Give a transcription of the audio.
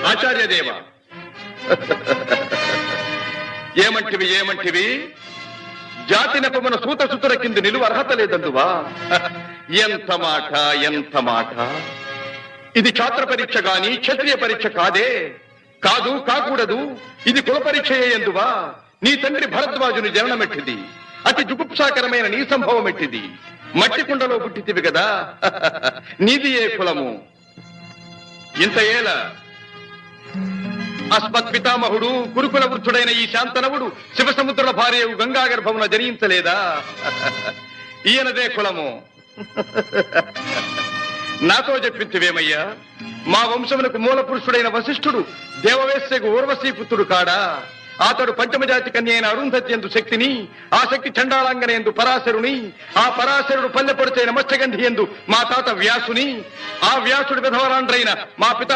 ఆచార్యదేవ ఏమంటివి ఏమంటివి జాతి నెపమున సూత సుతుల కింద నిలువ అర్హత లేదందువా? ఎంత మాట ఎంత మాట! ఇది ఛాత్ర పరీక్ష గాని క్షత్రియ పరీక్ష కాదే. కాదు కాకూడదు. ఇది కుల పరీక్ష ఎందువా? నీ తండ్రి భరద్వాజుని జననమెట్టిది. అతి జుగుప్సాకరమైన నీ సంభవం ఎట్టిది. మట్టి కుండలో పుట్టితివి కదా. నీది ఏ కులము? ఇంత ఏల అస్మత్ పితామహుడు గురుకుల వృద్ధుడైన ఈ శాంతనవుడు శివసముద్రుల భార్యవు గంగా గర్భమున జనించలేదా? ఈయనదే కులము. నాతో చెప్పించువేమయ్యా? మా వంశమునకు మూల పురుషుడైన వశిష్ఠుడు దేవవేశ్యకు ఊర్వశీపుత్రుడు కాడా? అతడు పంచమజాతి కన్య అయిన అరుంధతి ఎందు శక్తిని, ఆ శక్తి చండాళంగన ఎందు పరాశరుని, ఆ పరాశరుడు పల్లెపొడిచైన మత్స్యగంధి ఎందు మా తాత వ్యాసుని, ఆ వ్యాసుడి విధవరాండ్రైన మా పితా